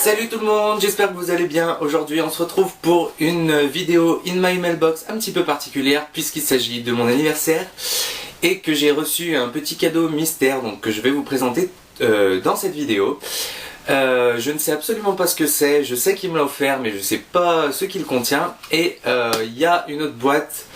Salut tout le monde, j'espère que vous allez bien. Aujourd'hui on se retrouve pour une vidéo in my mailbox un petit peu particulière puisqu'il s'agit de mon anniversaire et que j'ai reçu un petit cadeau mystère donc que je vais vous présenter dans cette vidéo. Je ne sais absolument pas ce que c'est, je sais qu'il me l'a offert mais je sais pas ce qu'il contient et il y a une autre boîte,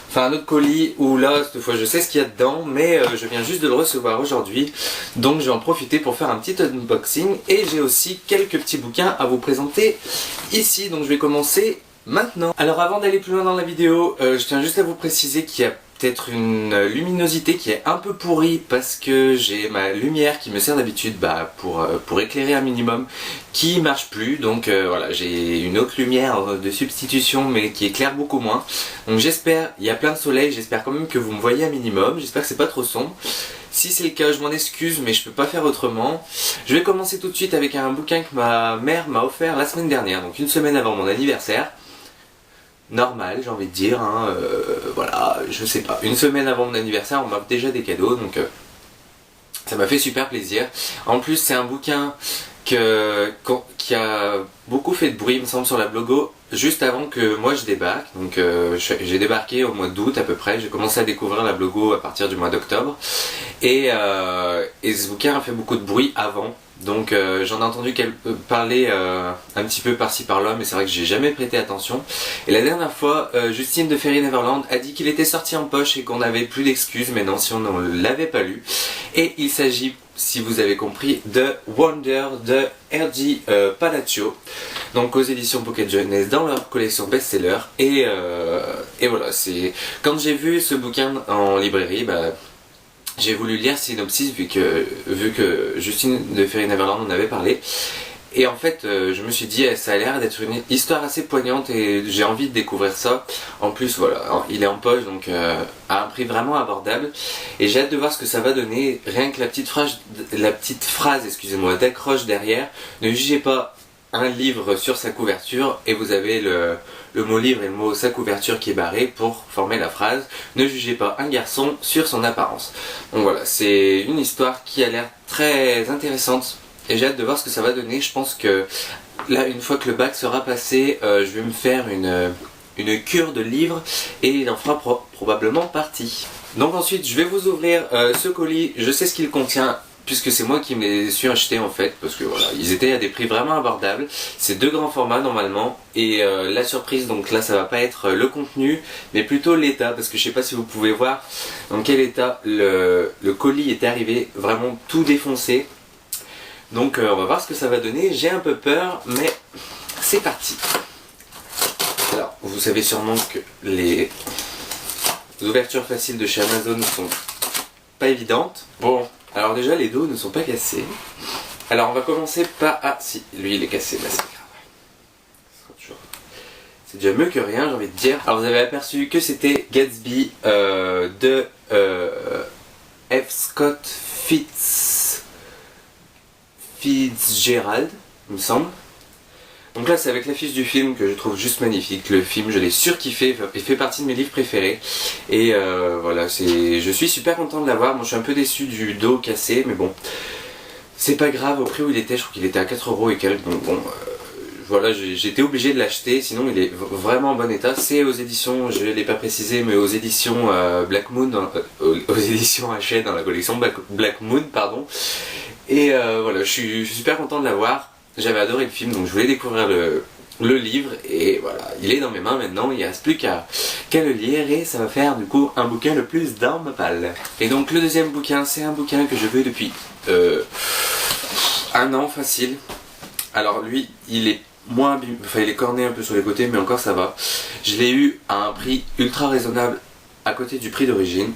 enfin un autre colis où là cette fois je sais ce qu'il y a dedans mais je viens juste de le recevoir aujourd'hui, donc j'ai en profité pour faire un petit unboxing et j'ai aussi quelques petits bouquins à vous présenter ici, donc je vais commencer maintenant. Alors avant d'aller plus loin dans la vidéo, je tiens juste à vous préciser qu'il y a peut-être une luminosité qui est un peu pourrie parce que j'ai ma lumière qui me sert d'habitude pour éclairer un minimum qui marche plus, donc voilà, j'ai une autre lumière de substitution mais qui éclaire beaucoup moins, donc j'espère, il y a plein de soleil, j'espère quand même que vous me voyez un minimum, j'espère que c'est pas trop sombre. Si c'est le cas, je m'en excuse mais je peux pas faire autrement. Je vais commencer tout de suite avec un bouquin que ma mère m'a offert la semaine dernière, donc une semaine avant mon anniversaire. Normal, j'ai envie de dire, hein, voilà, je sais pas. Une semaine avant mon anniversaire, on m'a déjà des cadeaux, donc ça m'a fait super plaisir. En plus, c'est un bouquin qui a beaucoup fait de bruit, il me semble, sur la blogo, juste avant que moi je débarque. Donc j'ai débarqué au mois d'août à peu près, j'ai commencé à découvrir la blogo à partir du mois d'octobre. Et ce bouquin a fait beaucoup de bruit avant. Donc j'en ai entendu parler un petit peu par-ci par-là, mais c'est vrai que j'ai jamais prêté attention. Et la dernière fois, Justine de Fairy Neverland a dit qu'il était sorti en poche et qu'on n'avait plus d'excuses, mais non, si on ne l'avait pas lu. Et il s'agit, si vous avez compris, de Wonder de R.J. Palacio, donc aux éditions Pocket Jeunesse dans leur collection best-seller. Et voilà, c'est quand j'ai vu ce bouquin en librairie, j'ai voulu lire synopsis vu que Justine de Fairy Neverland en avait parlé. Et en fait, je me suis dit, ça a l'air d'être une histoire assez poignante et j'ai envie de découvrir ça. En plus, voilà, il est en poche, donc à un prix vraiment abordable. Et j'ai hâte de voir ce que ça va donner. Rien que la petite phrase, excusez-moi, d'accroche derrière. Ne jugez pas un livre sur sa couverture et vous avez le mot livre et le mot sa couverture qui est barré pour former la phrase. Ne jugez pas un garçon sur son apparence. Donc voilà, c'est une histoire qui a l'air très intéressante et j'ai hâte de voir ce que ça va donner. Je pense que là, une fois que le bac sera passé, je vais me faire une cure de livres et il en fera probablement partie. Donc ensuite, je vais vous ouvrir ce colis. Je sais ce qu'il contient, puisque c'est moi qui me les suis achetés en fait, parce que voilà, ils étaient à des prix vraiment abordables. C'est 2 grands formats normalement, et la surprise, donc là ça va pas être le contenu, mais plutôt l'état, parce que je sais pas si vous pouvez voir dans quel état le colis est arrivé, vraiment tout défoncé. Donc on va voir ce que ça va donner, j'ai un peu peur, mais c'est parti. Alors, vous savez sûrement que les ouvertures faciles de chez Amazon sont pas évidentes. Bon, alors déjà les dos ne sont pas cassés. Alors on va commencer par... Ah si, lui il est cassé, bah c'est grave. C'est déjà mieux que rien, j'ai envie de dire. Alors vous avez aperçu que c'était Gatsby de F. Scott Fitzgerald, il me semble. Donc là c'est avec l'affiche du film que je trouve juste magnifique. Le film je l'ai surkiffé, il fait partie de mes livres préférés. Et voilà, je suis super content de l'avoir. Moi je suis un peu déçu du dos cassé, mais bon, c'est pas grave, au prix où il était, je crois qu'il était à 4€ et quelques. Donc bon, voilà, j'étais obligé de l'acheter, sinon il est vraiment en bon état. C'est aux éditions, je ne l'ai pas précisé, mais aux éditions Black Moon, aux éditions Hachette dans la collection Black Moon, pardon. Et voilà, je suis super content de l'avoir. J'avais adoré le film, donc je voulais découvrir le livre et voilà, il est dans mes mains maintenant, il ne reste plus qu'à le lire et ça va faire du coup un bouquin le plus dans ma palle. Et donc le deuxième bouquin, c'est un bouquin que je veux depuis 1 an facile. Alors lui, il est moins, enfin il est corné un peu sur les côtés, mais encore ça va. Je l'ai eu à un prix ultra raisonnable à côté du prix d'origine.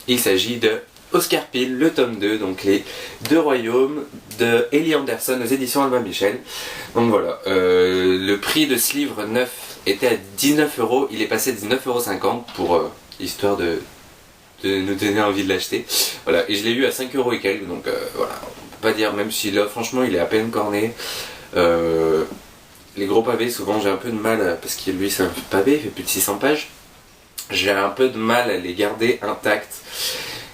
Il s'agit de Oscar Peel, le tome 2, donc les 2 royaumes de Ellie Anderson aux éditions Albin Michel. Donc voilà, le prix de ce livre neuf était à 19€, il est passé à 19,50€ pour histoire de nous donner envie de l'acheter. Voilà, et je l'ai eu à 5€ et quelques, donc voilà, on peut pas dire, même si là franchement il est à peine corné. Les gros pavés, souvent j'ai un peu de mal, parce que lui c'est un pavé, il fait plus de 600 pages. J'ai un peu de mal à les garder intacts.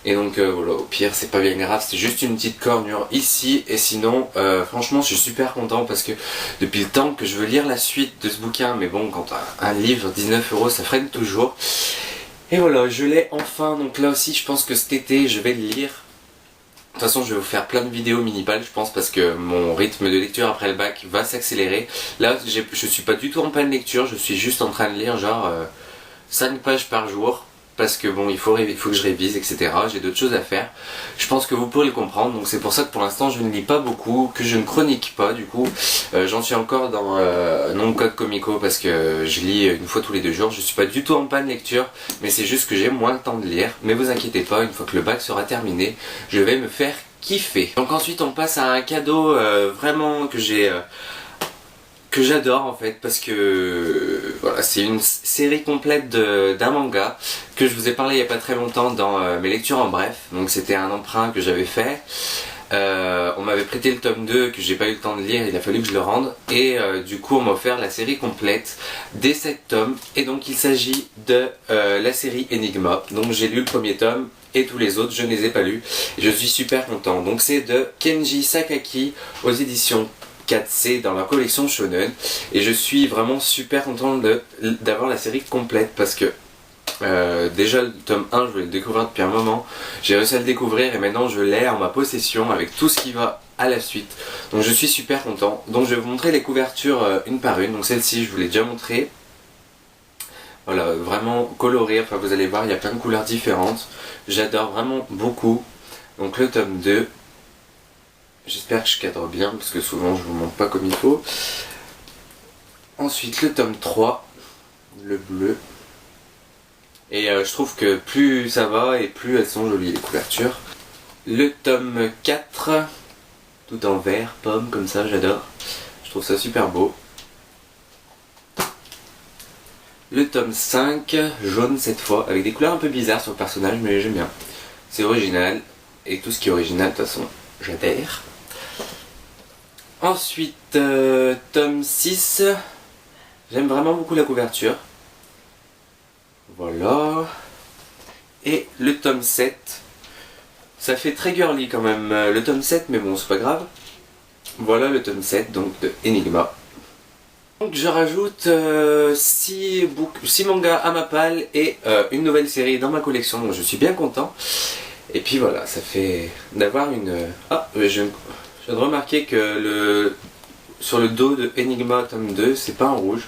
Et donc voilà, au pire c'est pas bien grave, c'est juste une petite cornure ici. Et sinon franchement je suis super content parce que depuis le temps que je veux lire la suite de ce bouquin. Mais bon, quand un livre 19 € ça freine toujours. Et voilà, je l'ai enfin, donc là aussi je pense que cet été je vais le lire. De toute façon je vais vous faire plein de vidéos mini-pales je pense, parce que mon rythme de lecture après le bac va s'accélérer. Là je suis pas du tout en pleine lecture, je suis juste en train de lire genre 5 pages par jour. Parce que bon, il faut que je révise, etc. J'ai d'autres choses à faire. Je pense que vous pourrez le comprendre. Donc c'est pour ça que pour l'instant je ne lis pas beaucoup, que je ne chronique pas du coup. J'en suis encore dans non code comico parce que je lis une fois tous les 2 jours. Je suis pas du tout en panne lecture, mais c'est juste que j'ai moins le temps de lire. Mais vous inquiétez pas, une fois que le bac sera terminé, je vais me faire kiffer. Donc ensuite on passe à un cadeau vraiment que j'adore en fait, parce que voilà, c'est une série complète d'un manga que je vous ai parlé il y a pas très longtemps dans mes lectures en bref. Donc c'était un emprunt que j'avais fait. On m'avait prêté le tome 2 que j'ai pas eu le temps de lire, il a fallu que je le rende. Et du coup on m'a offert la série complète des 7 tomes. Et donc il s'agit de la série Enigma. Donc j'ai lu le premier tome et tous les autres je ne les ai pas lus. Et je suis super content. Donc c'est de Kenji Sakaki aux éditions 4C dans la collection Shonen. Et je suis vraiment super content d'avoir la série complète parce que déjà le tome 1 je voulais le découvrir depuis un moment. J'ai réussi à le découvrir et maintenant je l'ai en ma possession avec tout ce qui va à la suite. Donc je suis super content. Donc je vais vous montrer les couvertures une par une. Donc celle-ci je vous l'ai déjà montrée. Voilà, vraiment colorée. Enfin vous allez voir, il y a plein de couleurs différentes. J'adore vraiment beaucoup. Donc le tome 2. J'espère que je cadre bien parce que souvent je vous montre pas comme il faut. Ensuite le tome 3, le bleu. Et je trouve que plus ça va et plus elles sont jolies les couvertures. Le tome 4, tout en vert, pomme comme ça, j'adore. Je trouve ça super beau. Le tome 5, jaune cette fois, avec des couleurs un peu bizarres sur le personnage mais j'aime bien. C'est original et tout ce qui est original de toute façon j'adhère. Ensuite, tome 6, j'aime vraiment beaucoup la couverture. Voilà. Et le tome 7, ça fait très girly quand même le tome 7, mais bon c'est pas grave. Voilà le tome 7 donc de Enigma. Donc je rajoute 6 mangas à ma palle et une nouvelle série dans ma collection, donc je suis bien content. Et puis voilà, ça fait d'avoir une... Ah, je viens de remarquer que sur le dos de Enigma tome 2, c'est pas en rouge.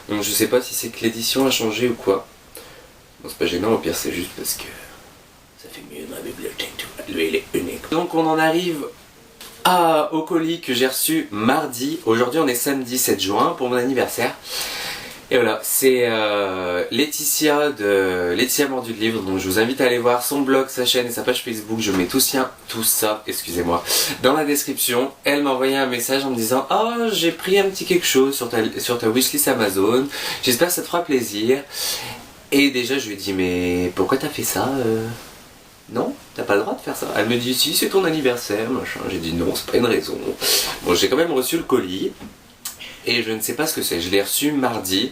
Donc je sais pas si c'est que l'édition a changé ou quoi. Bon c'est pas gênant, au pire c'est juste parce que ça fait mieux dans la bibliothèque, tu vois. Lui il est unique. Donc on en arrive au colis que j'ai reçu mardi. Aujourd'hui on est samedi 7 juin pour mon anniversaire. Et voilà, c'est Laetitia de Laetitia Mordu de Livre. Donc je vous invite à aller voir son blog, sa chaîne et sa page Facebook. Je mets tout ça, excusez-moi, dans la description. Elle m'a envoyé un message en me disant: oh, j'ai pris un petit quelque chose sur ta wishlist Amazon. J'espère que ça te fera plaisir. Et déjà je lui ai dit: mais pourquoi t'as fait ça Non, t'as pas le droit de faire ça. Elle me dit: si, c'est ton anniversaire, machin. J'ai dit non, c'est pas une raison. Bon, j'ai quand même reçu le colis. Et je ne sais pas ce que c'est, je l'ai reçu mardi.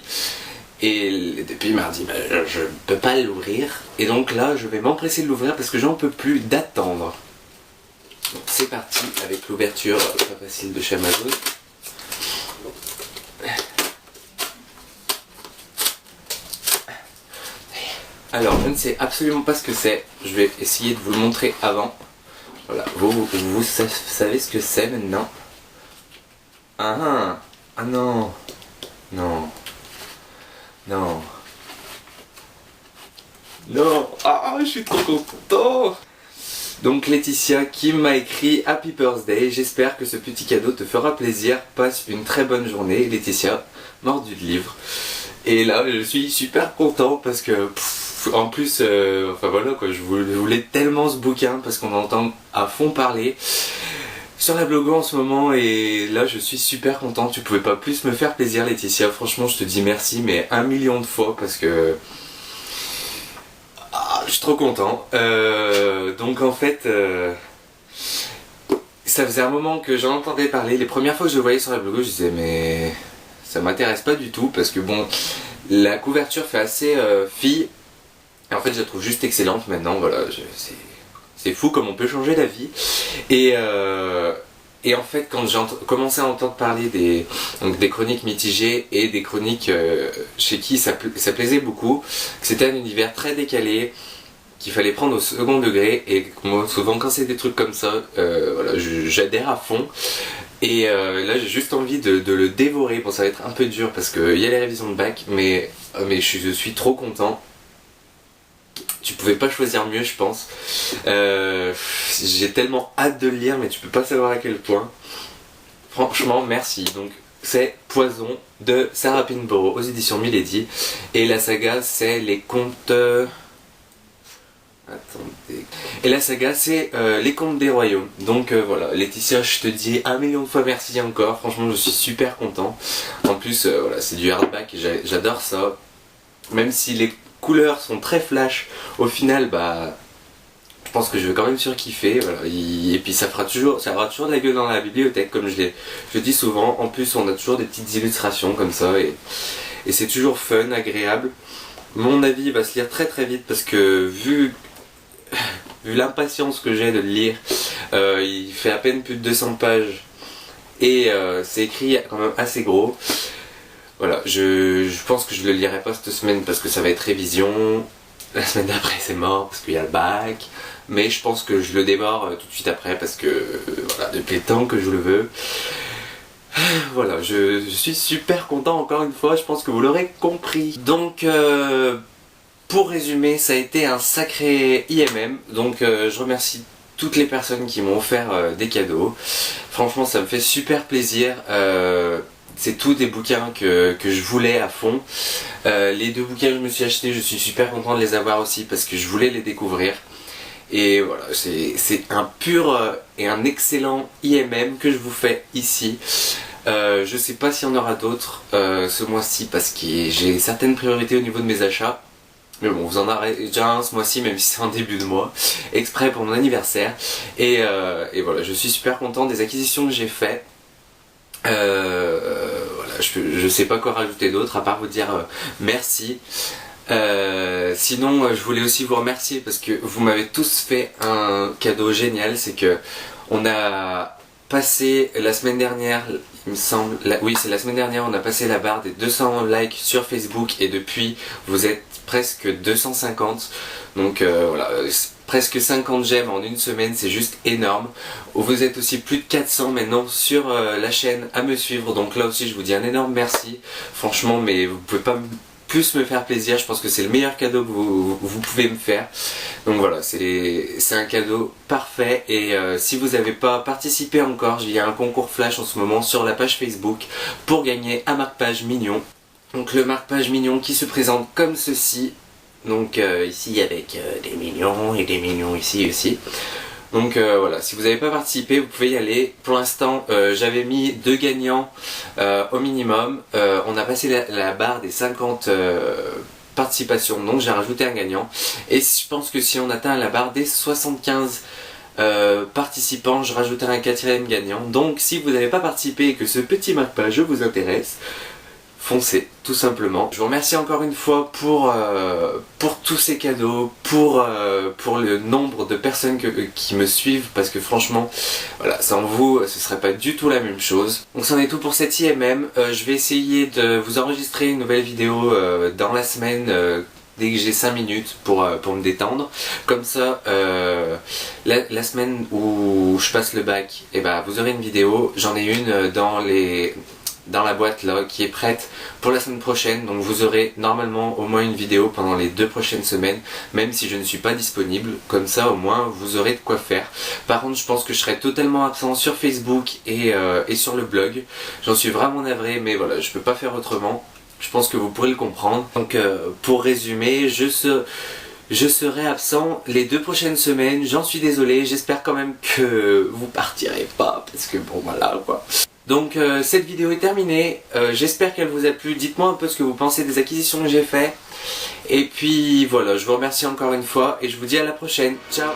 Et depuis mardi, je ne peux pas l'ouvrir. Et donc là, je vais m'empresser de l'ouvrir parce que j'en peux plus d'attendre. Donc c'est parti avec l'ouverture pas facile de chez Amazon. Alors, je ne sais absolument pas ce que c'est. Je vais essayer de vous le montrer avant. Voilà, vous savez ce que c'est maintenant. Ah non, non, non, non, je suis trop content. Donc Laetitia qui m'a écrit Happy Birthday, j'espère que ce petit cadeau te fera plaisir, passe une très bonne journée. Laetitia, Mordu de Livre. Et là je suis super content parce que en plus, enfin voilà quoi, je voulais tellement ce bouquin parce qu'on entend à fond parler sur la blogo en ce moment et là je suis super content. Tu pouvais pas plus me faire plaisir Laetitia, franchement je te dis merci mais 1 million de fois parce que je suis trop content. Donc en fait ça faisait un moment que j'en entendais parler. Les premières fois que je le voyais sur la blogo je disais mais ça m'intéresse pas du tout parce que bon la couverture fait assez fille et en fait je la trouve juste excellente maintenant. Voilà, c'est C'est fou comme on peut changer la vie. Et en fait, quand j'ai commencé à entendre parler des chroniques mitigées et des chroniques chez qui ça plaisait beaucoup, que c'était un univers très décalé, qu'il fallait prendre au second degré, et moi souvent quand c'est des trucs comme ça, voilà, j'adhère à fond. Et là j'ai juste envie de le dévorer. Bon, ça va être un peu dur parce qu'il y a les révisions de bac, mais je suis trop content. Tu pouvais pas choisir mieux, je pense. J'ai tellement hâte de le lire, mais tu peux pas savoir à quel point. Franchement, merci. Donc c'est Poison de Sarah Pinborough aux éditions Milady, et la saga c'est les contes... Attendez. Et la saga c'est les contes des royaumes. Donc voilà, Laetitia, je te dis 1 million de fois merci encore. Franchement, je suis super content. En plus, voilà, c'est du hardback et j'adore ça. Même si les couleurs sont très flash, au final, bah, je pense que je vais quand même surkiffer. Voilà. Et puis ça aura toujours de la gueule dans la bibliothèque, comme je dis souvent. En plus, on a toujours des petites illustrations comme ça, et c'est toujours fun, agréable. Mon avis va se lire très très vite parce que vu l'impatience que j'ai de le lire, il fait à peine plus de 200 pages et c'est écrit quand même assez gros. Voilà, je pense que je le lirai pas cette semaine parce que ça va être révision. La semaine d'après c'est mort parce qu'il y a le bac. Mais je pense que je le démarre tout de suite après parce que voilà, depuis le temps que je le veux. Voilà, je suis super content encore une fois, je pense que vous l'aurez compris. Donc pour résumer, ça a été un sacré IMM. Donc je remercie toutes les personnes qui m'ont offert des cadeaux. Franchement, ça me fait super plaisir. C'est tous des bouquins que je voulais à fond. Les 2 bouquins que je me suis achetés, je suis super content de les avoir aussi parce que je voulais les découvrir. Et voilà, c'est un pur et un excellent IMM que je vous fais ici. Je sais pas s'il y en aura d'autres ce mois-ci parce que j'ai certaines priorités au niveau de mes achats. Mais bon, vous en aurez déjà un ce mois-ci, même si c'est en début de mois, exprès pour mon anniversaire. Et voilà, je suis super content des acquisitions que j'ai faites. Voilà, je sais pas quoi rajouter d'autre à part vous dire merci. Sinon, je voulais aussi vous remercier parce que vous m'avez tous fait un cadeau génial. C'est que on a passé la semaine dernière, il me semble, oui c'est la semaine dernière, on a passé la barre des 200 likes sur Facebook et depuis vous êtes presque 250. Donc voilà, presque 50 j'aime en une semaine, c'est juste énorme. Vous êtes aussi plus de 400 maintenant sur la chaîne à me suivre, donc là aussi je vous dis un énorme merci. Franchement, mais vous pouvez pas plus me faire plaisir, je pense que c'est le meilleur cadeau que vous pouvez me faire. Donc voilà, c'est un cadeau parfait. Et si vous n'avez pas participé encore, il y a un concours flash en ce moment sur la page Facebook pour gagner un marque-page mignon. Donc le marque-page mignon qui se présente comme ceci. Donc ici avec des mignons et des mignons ici aussi. Donc voilà, si vous n'avez pas participé, vous pouvez y aller. Pour l'instant, j'avais mis 2 gagnants au minimum. On a passé la barre des 50 participations, donc j'ai rajouté un gagnant. Et je pense que si on atteint la barre des 75 participants, je rajouterai un 4e gagnant. Donc si vous n'avez pas participé et que ce petit marque-page vous intéresse, foncez, tout simplement. Je vous remercie encore une fois pour tous ces cadeaux, pour le nombre de personnes qui me suivent, parce que franchement, voilà, sans vous, ce serait pas du tout la même chose. Donc c'en est tout pour cette IMM. Je vais essayer de vous enregistrer une nouvelle vidéo dans la semaine, dès que j'ai 5 minutes pour me détendre. Comme ça, la semaine où je passe le bac, et ben, vous aurez une vidéo. J'en ai une dans la boîte là qui est prête pour la semaine prochaine, donc vous aurez normalement au moins une vidéo pendant les 2 prochaines semaines, même si je ne suis pas disponible. Comme ça au moins vous aurez de quoi faire. Par contre, je pense que je serai totalement absent sur Facebook et sur le blog. J'en suis vraiment navré, mais voilà, je peux pas faire autrement. Je pense que vous pourrez le comprendre. Donc pour résumer, je serai absent les 2 prochaines semaines, j'en suis désolé. J'espère quand même que vous partirez pas, parce que bon voilà quoi. Donc cette vidéo est terminée, j'espère qu'elle vous a plu. Dites-moi un peu ce que vous pensez des acquisitions que j'ai fait. Et puis voilà, je vous remercie encore une fois et je vous dis à la prochaine. Ciao.